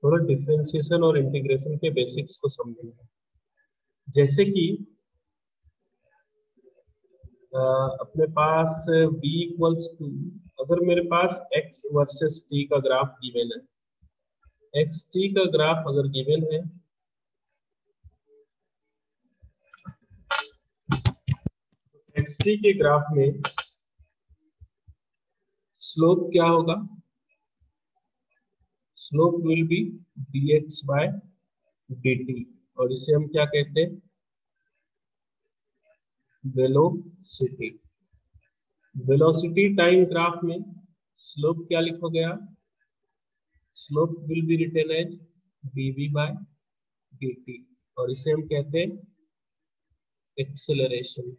थोड़ा डिफरेंशिएशन और इंटीग्रेशन के बेसिक्स को समझेंगे। जैसे कि अपने पास v इक्वल्स टू, अगर मेरे पास x वर्सेस t का ग्राफ गिवन है, एक्स टी का ग्राफ अगर गिवन है, एक्स टी के ग्राफ में स्लोप क्या होगा? Slope will be dx by dt, और इसे हम क्या कहते हैं? वेलोसिटी। वेलोसिटी टाइम ग्राफ में स्लोप क्या लिखोगे आप? Slope will be written as dv by dt, और इसे हम कहते हैं acceleration.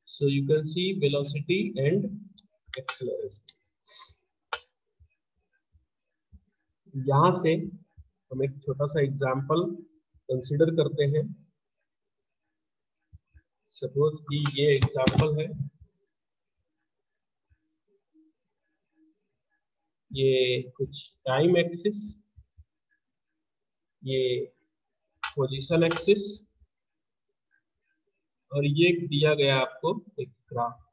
So you can see velocity and acceleration. यहाँ से हम एक छोटा सा एग्जाम्पल कंसिडर करते हैं। सपोज कि ये एग्जाम्पल है, ये कुछ टाइम एक्सिस, ये पोजीशन एक्सिस, और ये दिया गया आपको एक graph.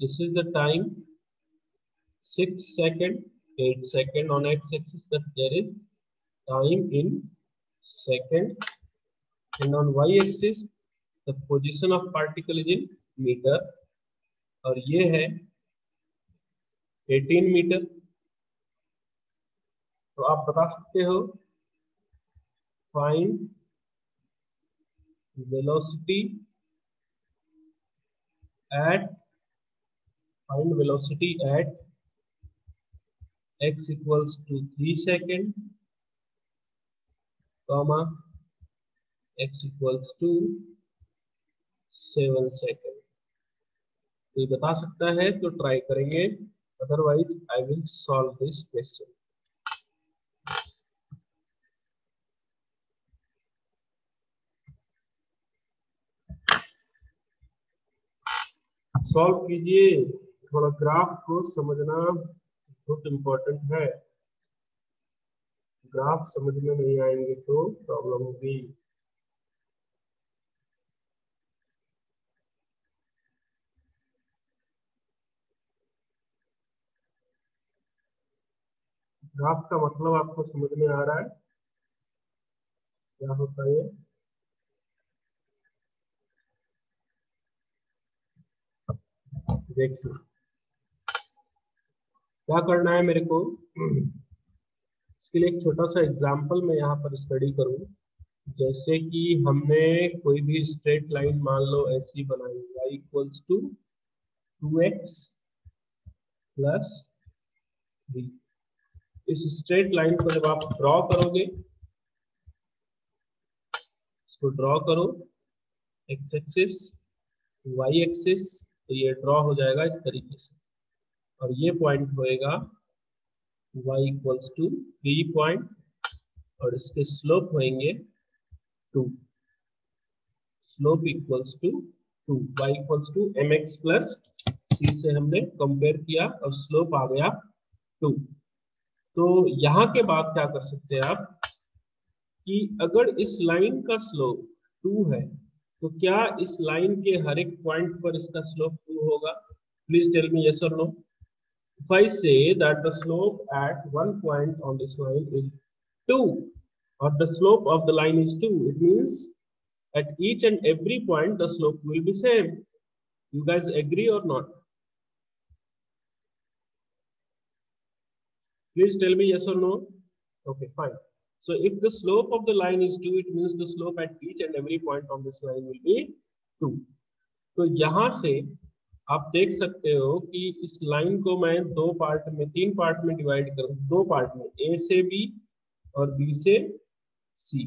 This is the time 6 second 8 second on x-axis, that there is time in second, and on y-axis the position of particle is in meter, और ये है 18 मीटर। तो आप बता सकते हो find velocity at x equals to 3 second, comma x equals to 7 second. कोई बता सकता है तो ट्राई करेंगे, otherwise I will solve this question. Solve कीजिए, थोड़ा ग्राफ को समझना बहुत इम्पोर्टेंट है। ग्राफ समझ में नहीं आएंगे तो प्रॉब्लम होगी। ग्राफ का मतलब आपको समझ में आ रहा है क्या होता है? देखिए क्या करना है मेरे को। इसके लिए एक छोटा सा एग्जांपल मैं यहाँ पर स्टडी करूँ। जैसे कि हमने कोई भी स्ट्रेट लाइन मान लो ऐसी बनाई, y equals to 2x plus 3। इस स्ट्रेट लाइन को जब आप ड्रॉ करोगे, इसको ड्रॉ करो x एक्सिस y एक्सिस, तो ये ड्रॉ हो जाएगा इस तरीके से, और ये पॉइंट होएगा y इक्वल्स टू 3 पॉइंट, और इसके स्लोप होंगे 2। Slope equals to 2, y equals to mx plus c से हमने कंपेयर किया और स्लोप आ गया 2। तो यहाँ के बाद क्या कर सकते हैं आप कि अगर इस लाइन का स्लोप 2 है तो क्या इस लाइन के हर एक पॉइंट पर इसका स्लोप 2 होगा? प्लीज टेल मी यस और no. If I say that the slope at one point on this line is 2, or the slope of the line is 2, it means at each and every point the slope will be same. You guys agree or not? Please tell me yes or no. Okay, fine. So if the slope of the line is 2, it means the slope at each and every point on this line will be 2. तो यहाँ से आप देख सकते हो कि इस line को मैं तीन पार्ट में डिवाइड करूं, दो पार्ट में, ए से बी और बी से सी।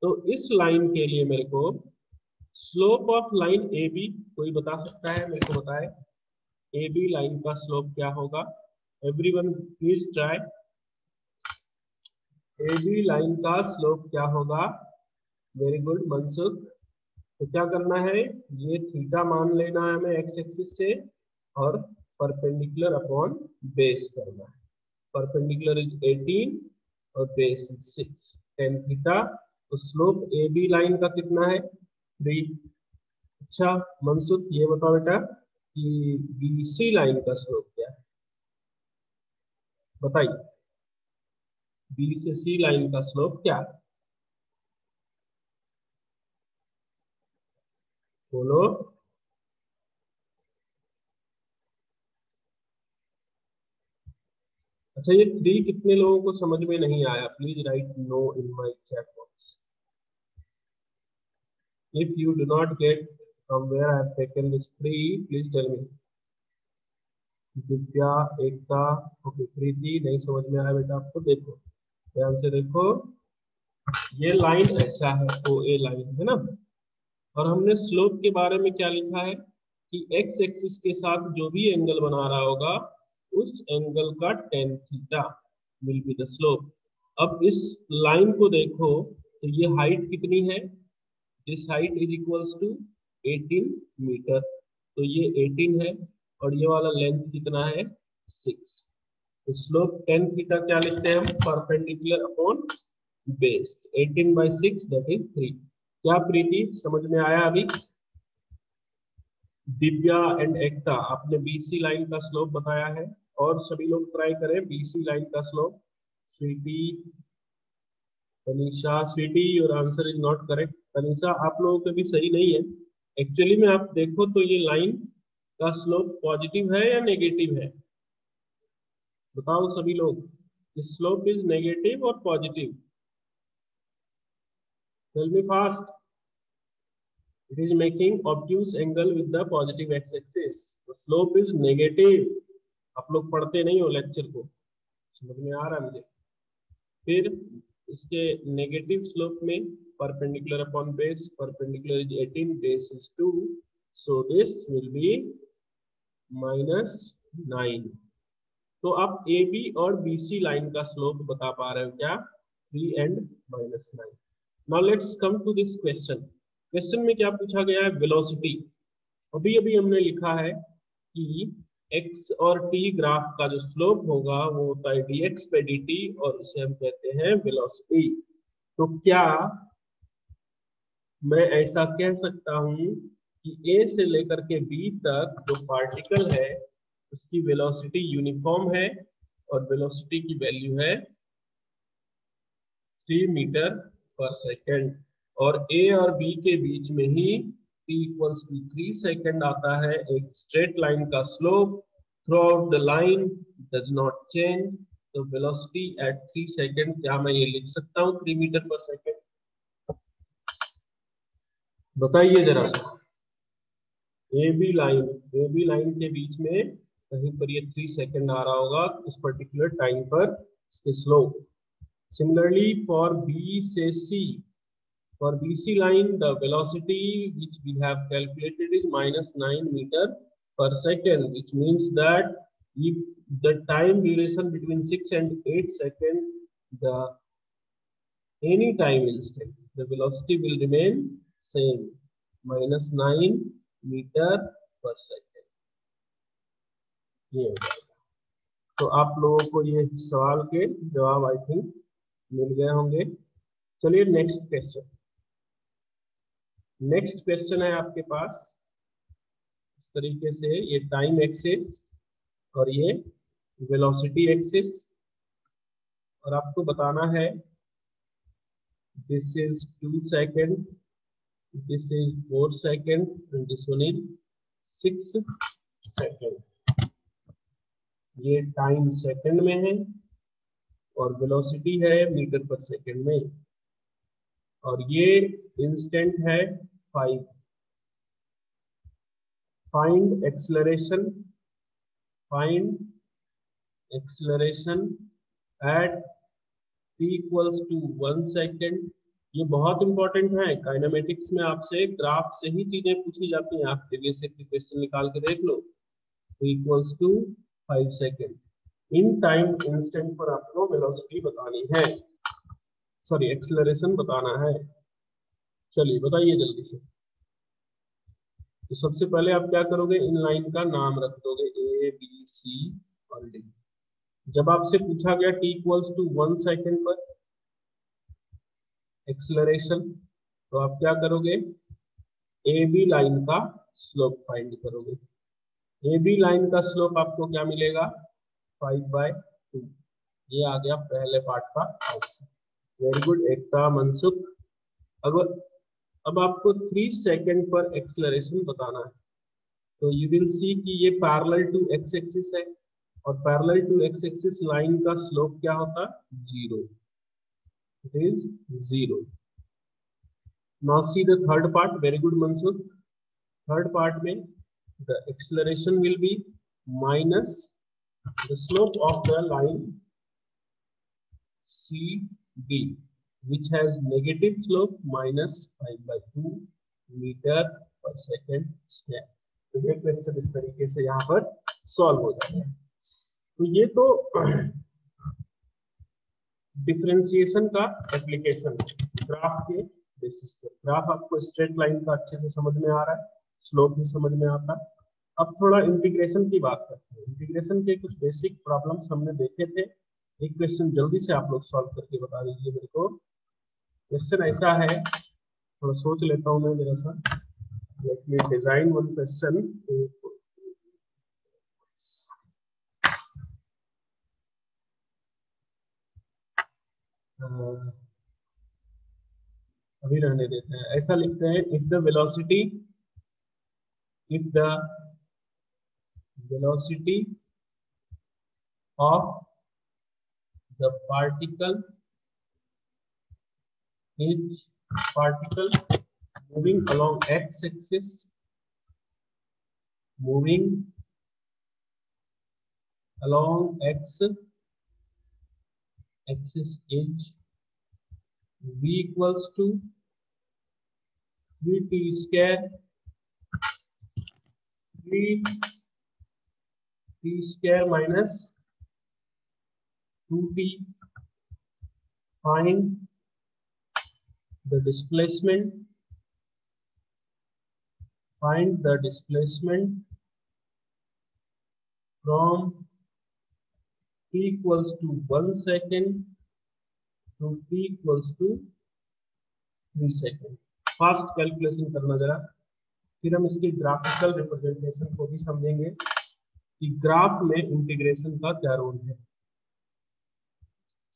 तो इस लाइन के लिए मेरे को slope of line A B कोई बता सकता है? मेरे को बताए ए बी लाइन का स्लोप क्या होगा? Everyone please try. A B line का स्लोप क्या होगा? Very good Mansukh. तो क्या करना है, ये थीटा मान लेना है हमें एक्स एक्सिस से, और परपेंडिकुलर अपॉन बेस करना है। परपेंडिकुलर इज 18 और बेस इज 6 tan थीटा। तो स्लोप ए बी लाइन का कितना है 3। अच्छा मनसुख ये बताओ बेटा कि बीसी लाइन का स्लोप क्या है बताइए। बी से सी लाइन का स्लोप क्या है बोलो। अच्छा ये 3 कितने लोगों को समझ में नहीं आया please write no in my chat box. If you do not get from where I have taken this 3 please tell me. Divya Ekta okay Preeti नहीं समझ में आया बेटा आपको। देखो ध्यान से देखो ये लाइन ऐसा है ओ ए लाइन है ना। और हमने स्लोप के बारे में क्या लिखा है कि एक्स एक्सिस के साथ जो भी एंगल बना रहा होगा उस एंगल का tan theta will be the slope. अब इस लाइन को देखो तो ये हाइट कितनी है this height is equals to 18 metre. तो ये 18 है और ये वाला लेंथ कितना है 6। तो स्लोप tan थीटा क्या लिखते हैं हम perpendicular upon base 18/6 that is 3। क्या प्रीति समझ में आया अभी। दिव्या एंड एकता आपने बीसी लाइन का स्लोप बताया है और सभी लोग ट्राई करें बीसी लाइन का slope. Sweety Tanisha Sweety your answer is not correct. Tanisha आप लोगों के भी सही नहीं है। एक्चुअली में आप देखो तो ये लाइन का स्लोप पॉजिटिव है या नेगेटिव है बताओ सभी लोग। स्लोप इज नेगेटिव और positive tell me fast. It is making obtuse angle with the positive x-axis. The slope is negative. आप लोग पढ़ते नहीं हो लेक्चर को समझ में आ रहा है मुझे। फिर इसके नेगेटिव स्लोप में perpendicular upon base perpendicular is 18 base is 2 so this will be -9। तो आप ए बी और बी सी लाइन का स्लोप बता पा रहे हो क्या 3 and -9। Now let's come to this question. Question में क्या पूछा गया है वेलोसिटी। अभी अभी हमने लिखा है कि x और t ग्राफ का जो स्लोप होगा वो होता है dx/dt और इसे हम कहते हैं वेलोसिटी। तो क्या मैं ऐसा कह सकता हूं कि a से लेकर के b तक जो पार्टिकल है उसकी वेलोसिटी यूनिफॉर्म है और वेलोसिटी की वैल्यू है 3 मीटर पर सेकेंड और a और b के बीच में ही t इक्वल्स टू 3 सेकेंड आता है। एक स्ट्रेट लाइन का slope through out the line does not change. तो वेलोसिटी एट 3 सेकेंड क्या मैं ये लिख सकता हूँ 3 मीटर पर सेकेंड बताइए जरा सा। ए बी लाइन के बीच में कहीं पर ये 3 सेकेंड आ रहा होगा उस पर्टिकुलर टाइम पर इसके slope. Similarly, for B say C, for BC line, the velocity which we have calculated is -9 meter per second, which means that if the time duration between 6 and 8 seconds, the any time instant, the velocity will remain same, -9 meter per second. ये हो जाएगा। तो आप लोगों को ये सवाल के जवाब आई थिंक मिल गए होंगे। चलिए नेक्स्ट क्वेश्चन। नेक्स्ट क्वेश्चन है आपके पास इस तरीके से ये टाइम एक्सिस और ये वेलोसिटी एक्सिस और आपको बताना है this is 2 second this is 4 second and this one is 6 second. ये टाइम सेकेंड में है और वेलोसिटी है मीटर पर सेकेंड में और ये इंस्टेंट है 5। Find acceleration at t equals to 1 second. ये बहुत इंपॉर्टेंट है काइनेमेटिक्स में आपसे ग्राफ से ही चीजें पूछी जाती हैं। आप प्रीवियस क्वेश्चन निकाल के देख लो। t equals to 5 second in time instant पर आपको वेलोसिटी बतानी है सॉरी एक्सेलरेशन बताना है। चलिए बताइए जल्दी से। तो सबसे पहले आप क्या करोगे इन लाइन का नाम रख दोगे ए बी सी और डी। जब आपसे पूछा गया t इक्वल्स टू 1 सेकेंड पर एक्सेलरेशन, तो आप क्या करोगे, ए बी लाइन का स्लोप फाइंड करोगे। ए बी लाइन का स्लोप आपको क्या मिलेगा, 5/2। ये आ गया पहले पार्ट का आंसर। वेरी गुड एकता मनसुख। अगर अब आपको 3 सेकेंड पर एक्सेलरेशन बताना है, तो यू विल सी कि ये पैरेलल टू एक्स एक्सिस है, और parallel to x axis line का स्लोप क्या होता है, 0। It is 0। Now see the third part. Very good Mansukh. Third part में the acceleration will be minus the slope of the line CD, which has negative slope minus 5/2 meter per second square। तो ये question इस तरीके से यहाँ पर solve हो जाता है। तो ये तो डिफरेंशिएशन का एप्लीकेशन ग्राफ के बेसिस पर। ग्राफ आपको स्ट्रेट लाइन का अच्छे से समझ में आ रहा है, स्लोप भी समझ में आता है। अब थोड़ा इंटीग्रेशन की बात करते हैं। इंटीग्रेशन के कुछ बेसिक प्रॉब्लम्स हमने देखे थे। एक क्वेश्चन जल्दी से आप लोग सॉल्व करके बता दीजिए मेरे को। क्वेश्चन ऐसा है, थोड़ा सोच लेता हूँ मैं मेरा साथ। Let me design one question. अभी रहने देते हैं। ऐसा लिखते हैं, if the velocity of the particle moving along x-axis, moving along x-axis is v equals to 3t square, 3t square minus 2t. Find the displacement. Find the displacement from t equals to 1 second to t equals to 3 second। Fast calculation करना जरा, फिर हम इसकी graphical representation को भी समझेंगे कि graph में इंटीग्रेशन का क्या रोल है।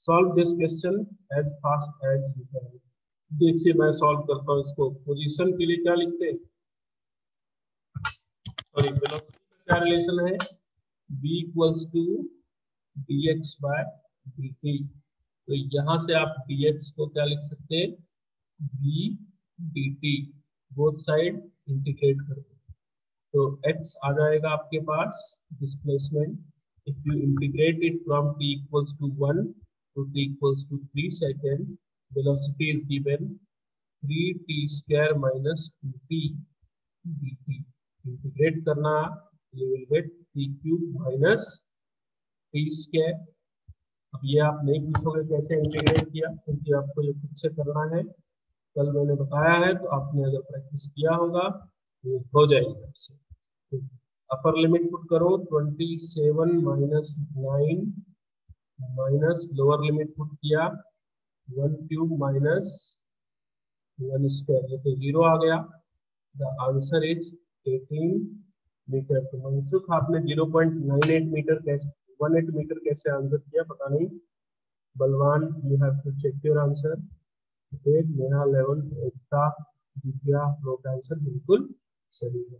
Solve this question as fast as you can. देखिए मैं सॉल्व करता हूँ इसको। पोजीशन के लिए क्या लिखते हैं, सॉरी वेलोसिटी का क्या रिलेशन है, v equals to dx by dt। तो यहाँ से आप dx को क्या लिख सकते हैं, v dt। Both side integrate कर दो, तो x आ जाएगा आपके पास displacement. If you integrate it from t equals to 1 to t equals to 3 second, velocity is given 3t square minus 2t dt। Integrate करना, you will get t cube minus t square। अब ये आप नहीं पूछोगे कैसे integrate किया, क्योंकि आपको ये खुद से करना है। कल मैंने बताया है, तो आपने अगर प्रैक्टिस किया होगा तो हो जाएगी आपसे। अपर लिमिट पुट करो 27 minus 9 minus lower limit put किया 1 क्यूब माइनस 1 स्क्वायर, ये तो 0 आ गया। The answer is 18 metre. तो मनसुख आपने 0.98 मीटर कैसे 18 मीटर कैसे आंसर किया पता नहीं। Balwan you have to check your answer. मेरा लेवल एकता दिव्या लोग आंसर बिल्कुल सही है।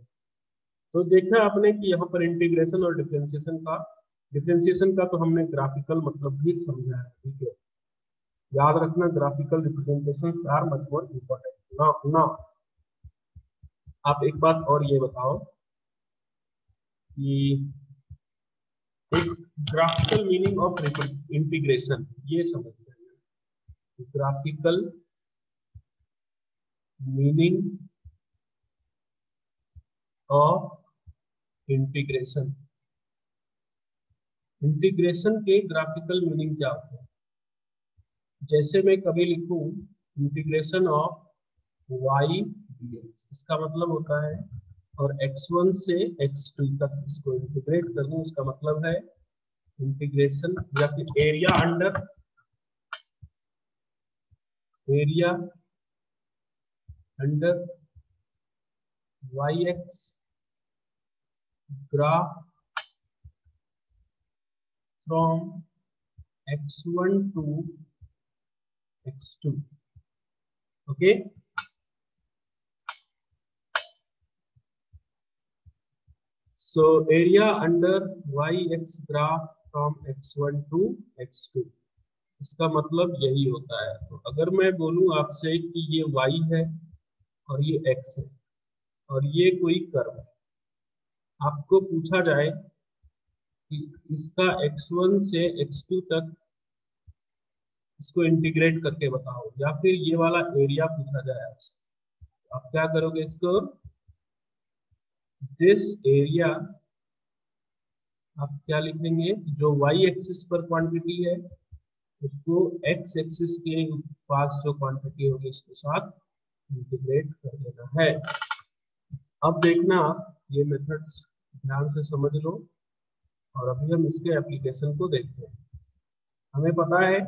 तो देखा आपने कि यहाँ पर इंटीग्रेशन और डिफरेंशिएशन का तो हमने ग्राफिकल मतलब भी समझा है, ठीक है। याद रखना graphical representation are much more important. ना आप एक बात और ये बताओ कि एक ग्राफिकल मीनिंग ऑफ इंटीग्रेशन ये समझते हैं। Graphical meaning of integration. Integration के ग्राफिकल मीनिंग क्या होते हैं। जैसे मैं कभी लिखूं इंटीग्रेशन ऑफ y dx, इसका मतलब होता है और x1 से x2 तक इसको इंटीग्रेट कर दूं, इसका मतलब है इंटीग्रेशन या फिर area under y x graph from x1 to x2. Okay, so area under y-x graph from x1 to x2, इसका मतलब यही होता है। तो अगर मैं बोलूं आपसे कि ये y है और ये x है और ये कोई कर्व है, आपको पूछा जाए कि इसका x1 से x2 तक इसको इंटीग्रेट करके बताओ, या फिर ये वाला एरिया पूछा जाए आपसे, आप क्या करोगे? इसको दिस एरिया आप क्या लिख देंगे? जो वाई एक्सिस पर क्वांटिटी है उसको एक्स एक्सिस के पास जो क्वांटिटी होगी उसके साथ इंटीग्रेट कर देना है। अब देखना, ये मेथड ध्यान से समझ लो और अभी हम इसके एप्लीकेशन को देखते हैं। हमें पता है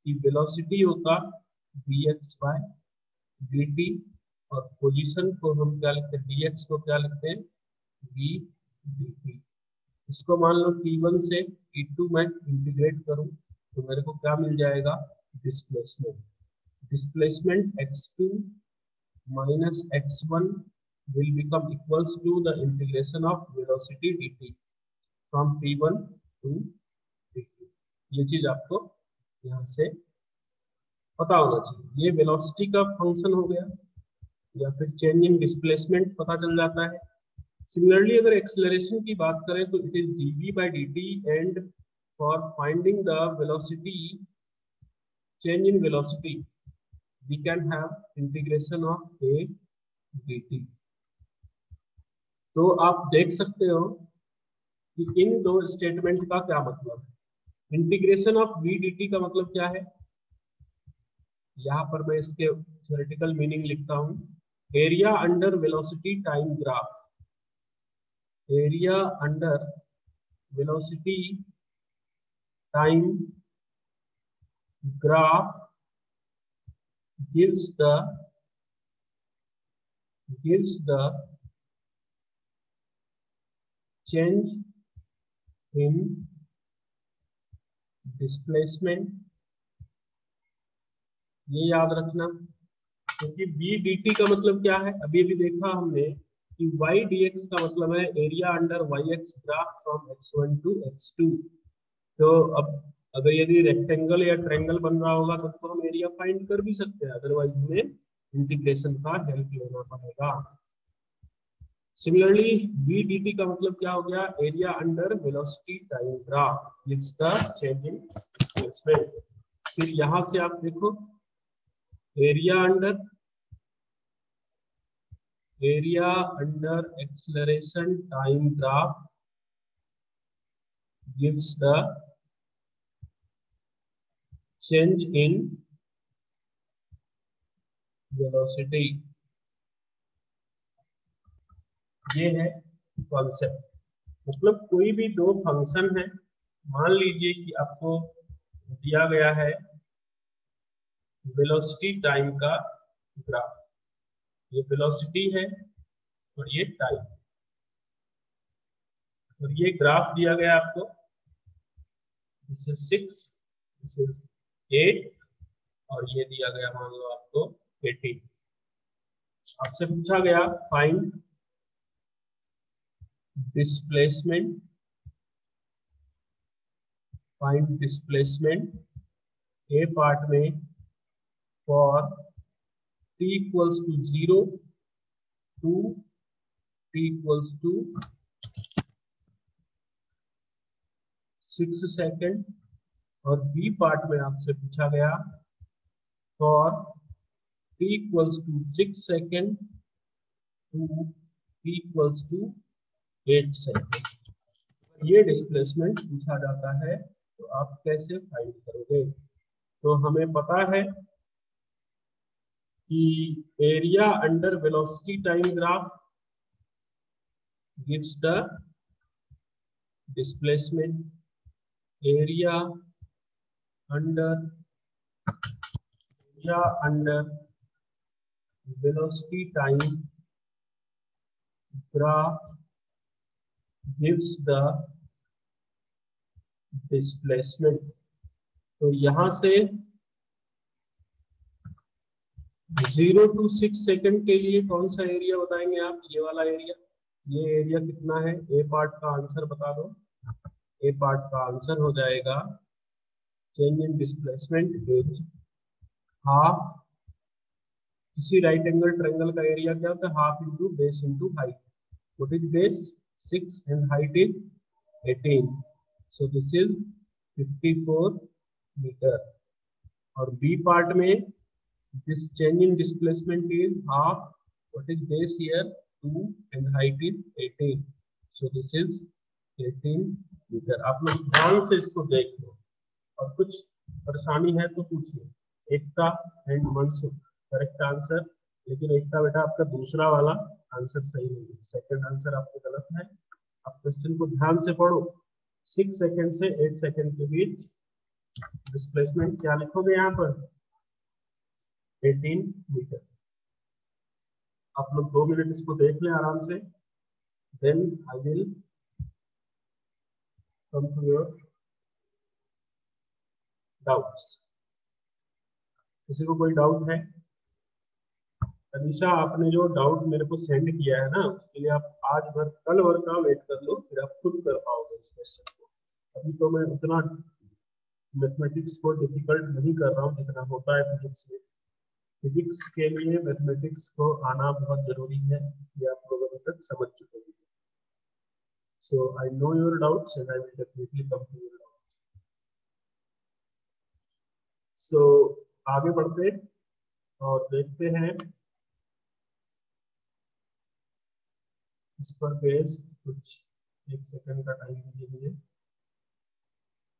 कि वेलोसिटी होगा dx बाय dt और पोजीशन को हम क्या लिखते हैं? dx को क्या लिखते हैं? v dt। इसको मान लो t1 से t2 में इंटीग्रेट करूं तो मेरे को क्या मिल जाएगा? Displacement x2 minus x1 will become equals to the integration of velocity dt from t1 to t2। ये चीज आपको यहाँ से पता होना चाहिए। ये वेलोसिटी का फंक्शन हो गया, या फिर चेंज इन डिस्प्लेसमेंट पता चल जाता है। सिमिलरली अगर एक्सेलरेशन की बात करें तो it is dv by dt and for finding the velocity, change in velocity, we can have integration of a dt। तो आप देख सकते हो कि इन दो स्टेटमेंट का क्या मतलब है। इंटीग्रेशन ऑफ v dt का मतलब क्या है? यहाँ पर मैं इसके थ्योरेटिकल मीनिंग लिखता हूँ। Area under velocity time graph, area under velocity time graph gives the change in displacement। ये याद रखना, क्योंकि v dt का मतलब क्या है? अभी अभी देखा हमने कि y dx का मतलब है area under yx graph from x1 to x2। तो अब अगर यदि रेक्टेंगल या ट्रायंगल बन रहा होगा तो हम एरिया फाइंड कर भी सकते हैं, अदरवाइज हमें इंटीग्रेशन का हेल्प लेना पड़ेगा। सिमिलरली v dt का मतलब क्या हो गया? Area under velocity time graph gives the change in displacement. फिर यहां से आप देखो, area under acceleration time graph gives the change in velocity। ये है कॉन्सेप्ट। मतलब कोई भी दो फंक्शन है, मान लीजिए कि आपको दिया गया है वेलोसिटी टाइम का ग्राफ, ये वेलोसिटी है और ये टाइम, और ये ग्राफ दिया गया आपको, दिस इज 6, दिस इज 8 और ये दिया गया मान लो आपको 18। आपसे पूछा गया फाइंड डिस्प्लेसमेंट, ए पार्ट में for t equals to 0 to t equals to 6 second, और बी पार्ट में आपसे पूछा गया for t equals to 6 second to t equals to 8 second. ये डिस्प्लेसमेंट पूछा जाता है तो आप कैसे फाइंड करोगे? तो हमें पता है कि area under velocity time graph gives the displacement area under velocity time graph gives the displacement। तो यहां से 0 to 6 सेकंड के लिए कौन सा एरिया बताएंगे आप? ये वाला एरिया। ये एरिया कितना है? ए पार्ट का आंसर बता दो। ए पार्ट का आंसर हो जाएगा change in displacement is half. इसी राइट एंगल ट्रायंगल का एरिया क्या होता है? Half into base into height. What is base? 6 and height is 18, so this is 54 metre. और बी पार्ट में this change in displacement is half. What is base here? 2 and height is 18, so this is 18 metre. आप लोग ध्यान से इसको देख लो और कुछ परेशानी है तो पूछिए। एकता एंड मनसुख करेक्ट आंसर, लेकिन एकता बेटा आपका दूसरा वाला आंसर सही नहीं है, सेकंड आंसर आपको गलत है। आप क्वेश्चन को ध्यान से पढ़ो। 6 सेकंड से 8 सेकंड के बीच डिस्प्लेसमेंट क्या लिखोगे यहाँ पर? 18 मीटर। आप लोग 2 मिनट इसको देख लें आराम से, then I will come to your doubts. किसी को कोई डाउट है? अनीशा, आपने जो डाउट मेरे को सेंड किया है ना, उसके लिए आप आज भर कल भर का वेट कर लो, फिर आप खुद कर पाओगे इस क्वेश्चन को। अभी तो मैं उतना मैथमेटिक्स को डिफिकल्ट नहीं कर रहा हूँ जितना होता है फिजिक्स में। फिजिक्स के लिए मैथमेटिक्स को आना बहुत जरूरी है, ये आप लोग अभी तक समझ चुके हैं। So I know your doubts and I will definitely come to your doubts. So आगे बढ़ते और देखते हैं इस पर बेस्ड कुछ 1 सेकंड का टाइम दीजिए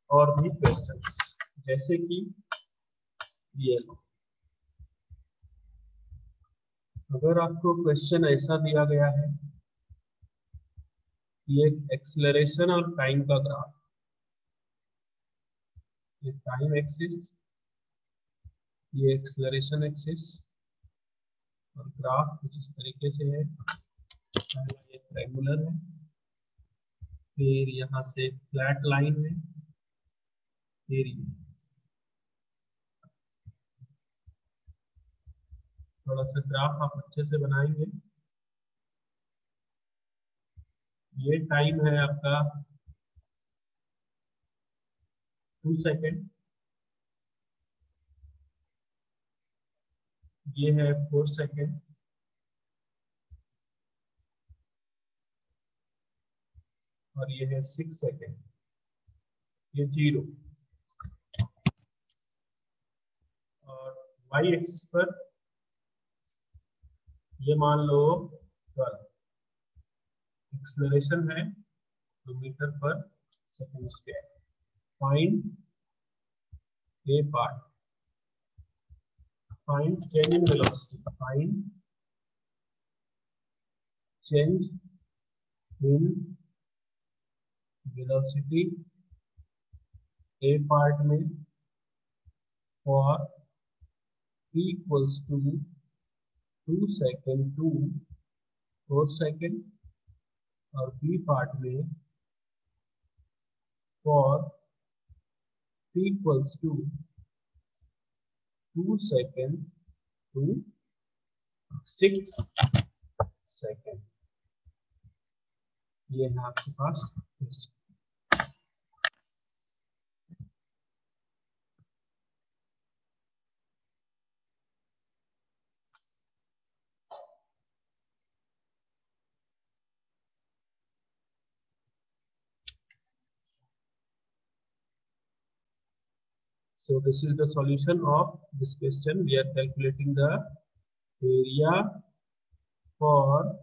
और भी क्वेश्चंस, जैसे कि ये लो। अगर आपको क्वेश्चन ऐसा दिया गया है, ये एक्सेलरेशन और टाइम का ग्राफ, ये टाइम एक्सिस, ये एक्सेलरेशन एक्सिस और ग्राफ कुछ इस तरीके से है। ये ट्रायंगुलर है, फिर यहाँ से फ्लैट लाइन है, फिर थोड़ा सा ग्राफ आप अच्छे से बनाएंगे। ये टाइम है आपका 2 सेकेंड, ये है 4 सेकेंड, और ये है 6 सेकेंड, ये 0। और वाई एक्सिस पर ये मान लो 12। एक्सेलरेशन है metre per second square. Find A part, find change in velocity, find change in velocity A part में for t equals to 2 second to 4 second, और बी पार्ट में for t equals to 2 second to 6 second. ये है आपके पास। So this is the solution of this question. We are calculating the area for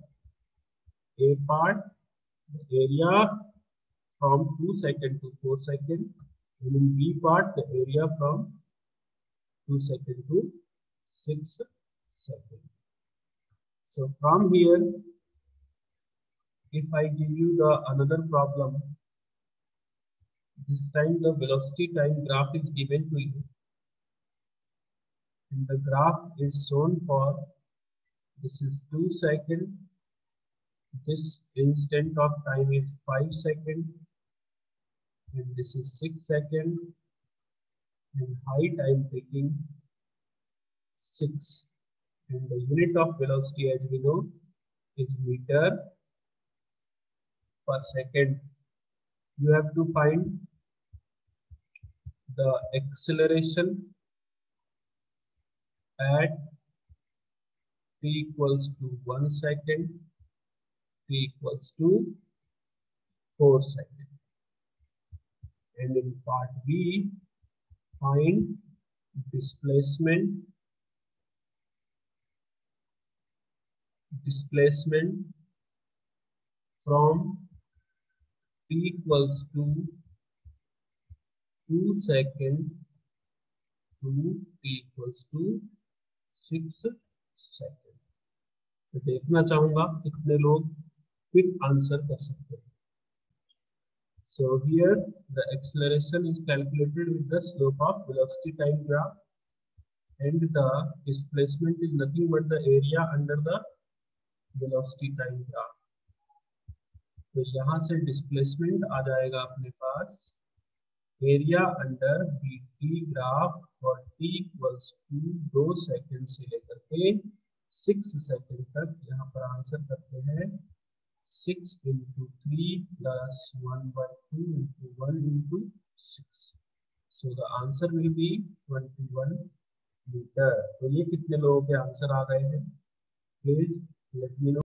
a part, the area from 2 second to 4 second, and in B part the area from 2 second to 6 second. So from here if I give you the another problem, this time the velocity time graph is given to you, and the graph is shown for, this is 2 seconds, this instant of time is 5 seconds, and this is 6 seconds, and height I am taking 6, and the unit of velocity, as we know, is meter per second. You have to find the acceleration at t equals to 1 second, t equals to 4 seconds. And in part B, find displacement from t equals to 2 seconds to t equals to 6 seconds. तो देखना चाहूंगा कितने लोग quick answer कर सकते हैं. So here the acceleration is calculated with the slope of velocity time graph, and the displacement is nothing but the area under the velocity time graph. तो यहाँ से डिस्प्लेसमेंट आ जाएगा अपने पास एरिया अंडर bt ग्राफ और t equals to 2 second से लेकर के 6 second तक. यहाँ पर आंसर करते हैं 6 into 3 plus 1/2 into 1 into 6. So the answer will be 21 meter. तो ये कितने लोगों के आंसर आ गए हैं? Please let me know.